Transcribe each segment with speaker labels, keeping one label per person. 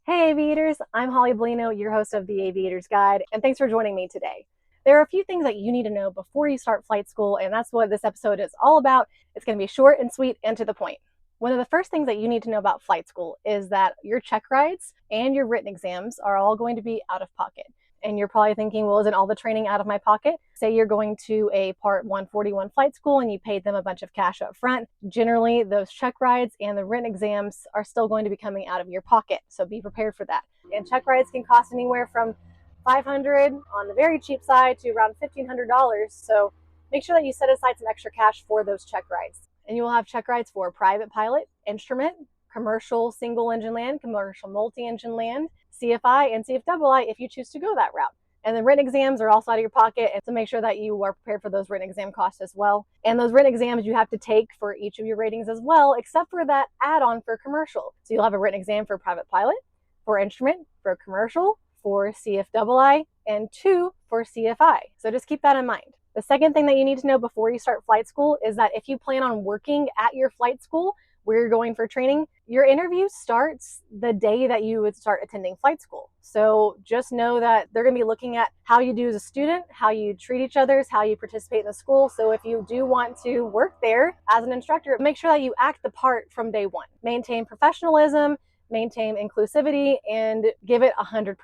Speaker 1: Hey Aviators, I'm Hollie Bellino, your host of the Aviator's Guide, and thanks for joining me today. There are a few things that you need to know before you start flight school, and that's what this episode is all about. It's going to be short and sweet and to the point. One of the first things that you need to know about flight school is that your check rides and your written exams are all going to be out of pocket. And you're probably thinking, well, isn't all the training out of my pocket? Say you're going to a Part 141 flight school and you paid them a bunch of cash up front. Generally, those check rides and the written exams are still going to be coming out of your pocket. So be prepared for that. And check rides can cost anywhere from $500 on the very cheap side to around $1,500. So make sure that you set aside some extra cash for those check rides. And you will have check rides for private pilot, instrument, commercial single engine land, commercial multi-engine land, CFI, and CFII if you choose to go that route. And the written exams are also out of your pocket, and so make sure that you are prepared for those written exam costs as well. And those written exams you have to take for each of your ratings as well, except for that add-on for commercial. So you'll have a written exam for private pilot, for instrument, for commercial, for CFII, and 2 for CFI. So just keep that in mind. The second thing that you need to know before you start flight school is that if you plan on working at your flight school where you're going for training, your interview starts the day that you would start attending flight school. So just know that they're going to be looking at how you do as a student, how you treat each other, how you participate in the school. So if you do want to work there as an instructor, make sure that you act the part from day one. Maintain professionalism, maintain inclusivity, and give it 100%.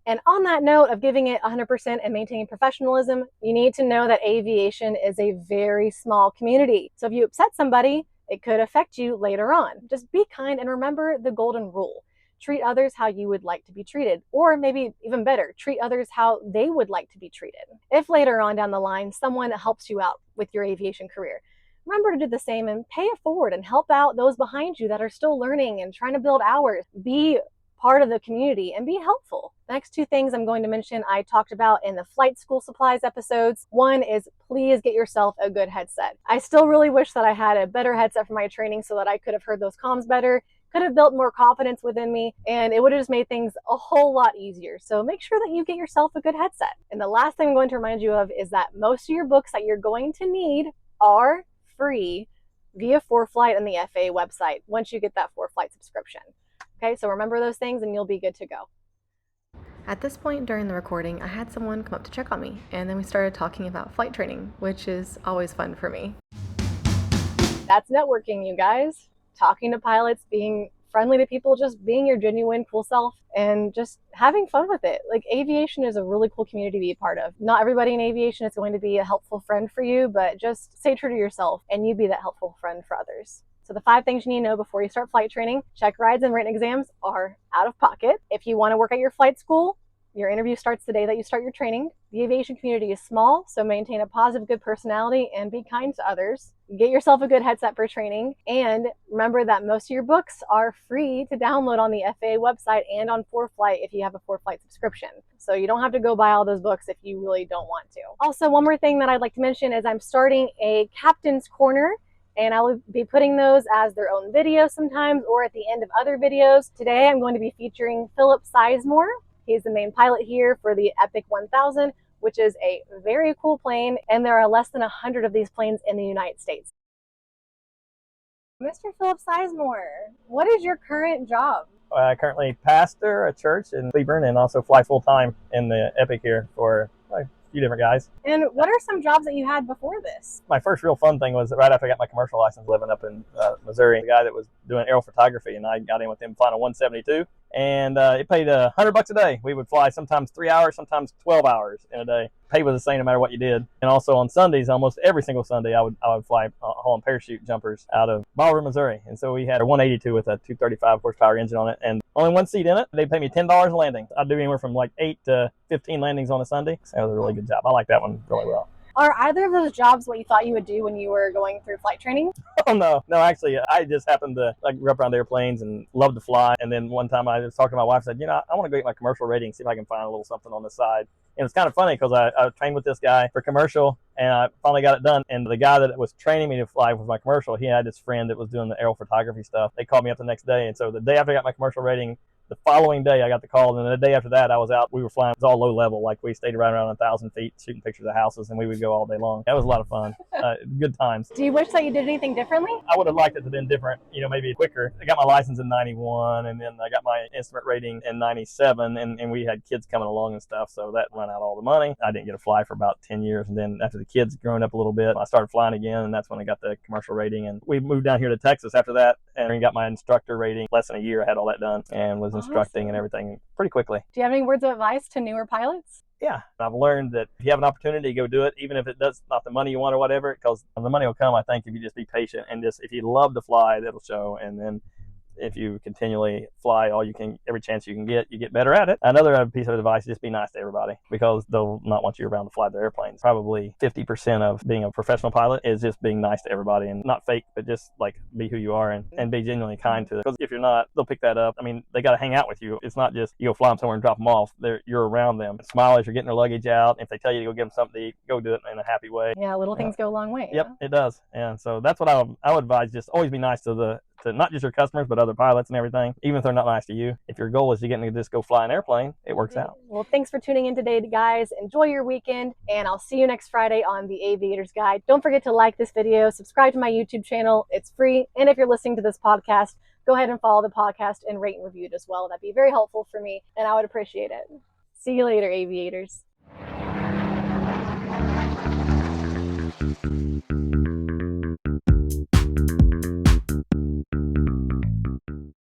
Speaker 1: And on that note of giving it 100% and maintaining professionalism, you need to know that aviation is a very small community. So if you upset somebody, it could affect you later on. Just be kind and remember the golden rule. Treat others how you would like to be treated, or maybe even better, treat others how they would like to be treated. If later on down the line, someone helps you out with your aviation career, remember to do the same and pay it forward and help out those behind you that are still learning and trying to build hours. Be part of the community and be helpful. The next two things I'm going to mention I talked about in the flight school supplies episodes. One is please get yourself a good headset. I still really wish that I had a better headset for my training so that I could have heard those comms better, could have built more confidence within me, and it would have just made things a whole lot easier. So make sure that you get yourself a good headset. And the last thing I'm going to remind you of is that most of your books that you're going to need are free via ForeFlight and the FAA website once you get that ForeFlight subscription. Okay, so remember those things and you'll be good to go. At this point during the recording, I had someone come up to check on me, and then we started talking about flight training, which is always fun for me. That's networking, you guys. Talking to pilots, being friendly to people, just being your genuine cool self, and just having fun with it. Like, aviation is a really cool community to be a part of. Not everybody in aviation is going to be a helpful friend for you, but just stay true to yourself and you be that helpful friend for others. So the 5 things you need to know before you start flight training: check rides and written exams are out of pocket. If you want to work at your flight school, your interview starts the day that you start your training. The aviation community is small, so maintain a positive, good personality and be kind to others. Get yourself a good headset for training, and remember that most of your books are free to download on the FAA website and on ForeFlight if you have a ForeFlight subscription. So you don't have to go buy all those books if you really don't want to. Also, one more thing that I'd like to mention is I'm starting a Captain's Corner, and I will be putting those as their own videos sometimes or at the end of other videos. Today I'm going to be featuring Philip Sizemore. He's the main pilot here for the Epic 1000, which is a very cool plane, and there are less than 100 of these planes in the United States. Mr. Philip Sizemore, what is your current job?
Speaker 2: I currently pastor a church in Cleburne and also fly full-time in the Epic here for a few different guys.
Speaker 1: And what are some jobs that you had before this?
Speaker 2: My first real fun thing was right after I got my commercial license, living up in Missouri. The guy that was doing aerial photography, and I got in with him flying a 172, and it paid $100 a day. We would fly sometimes 3 hours, sometimes 12 hours in a day. Pay was the same no matter what you did. And also on Sundays, almost every single Sunday, I would fly hauling parachute jumpers out of Ballroom, Missouri. And so we had a 182 with a 235 horsepower engine on it, and only one seat in it. They pay me $10 a landing. I'd do anywhere from like 8 to 15 landings on a Sunday. So that was a really good job. I like that one really well.
Speaker 1: Are either of those jobs what you thought you would do when you were going through flight training?
Speaker 2: Oh, no, actually, I just happened to grew up around airplanes and love to fly. And then one time I was talking to my wife, said, I want to go get my commercial rating, see if I can find a little something on the side. And it's kind of funny because I trained with this guy for commercial, and I finally got it done. And the guy that was training me to fly with my commercial, he had this friend that was doing the aerial photography stuff. They called me up the next day. And so the day after I got my commercial rating, The following day I got the call, and then the day after that I was out. We were flying. It was all low level. Like we stayed around 1,000 feet shooting pictures of houses, and we would go all day long. That was a lot of fun. Good times.
Speaker 1: Do you wish that you did anything differently?
Speaker 2: I would have liked it to have been different, maybe quicker. I got my license in 91, and then I got my instrument rating in 97, and we had kids coming along and stuff, so that run out all the money. I didn't get to fly for about 10 years, and then after the kids growing up a little bit, I started flying again, and that's when I got the commercial rating. And we moved down here to Texas after that, and got my instructor rating. Less than a year I had all that done, and was instructing and everything pretty quickly.
Speaker 1: Do you have any words of advice to newer pilots?
Speaker 2: Yeah, I've learned that if you have an opportunity, go do it, even if it does not the money you want or whatever, because the money will come, I think, if you just be patient and just, if you love to fly, that'll show. And then if you continually fly all you can, every chance you can get, you get better at it. Another piece of advice, just be nice to everybody, because they'll not want you around to fly their airplanes. Probably 50% of being a professional pilot is just being nice to everybody, and not fake, but just like be who you are, and be genuinely kind to them. Because if you're not, they'll pick that up. I mean, they got to hang out with you. It's not just you go fly them somewhere and drop them off. You're around them. Smile as you're getting their luggage out. If they tell you to go get them something to eat, go do it in a happy way.
Speaker 1: Yeah, little things go a long way.
Speaker 2: Yep, it does. And so that's what I would advise. Just always be nice to not just your customers, but other pilots and everything, even if they're not nice to you. If your goal is to get to just go fly an airplane, it works out.
Speaker 1: Well, thanks for tuning in today, guys. Enjoy your weekend, and I'll see you next Friday on the Aviator's Guide. Don't forget to like this video, subscribe to my YouTube channel. It's free. And if you're listening to this podcast, go ahead and follow the podcast and rate and review it as well. That'd be very helpful for me, and I would appreciate it. See you later, Aviators.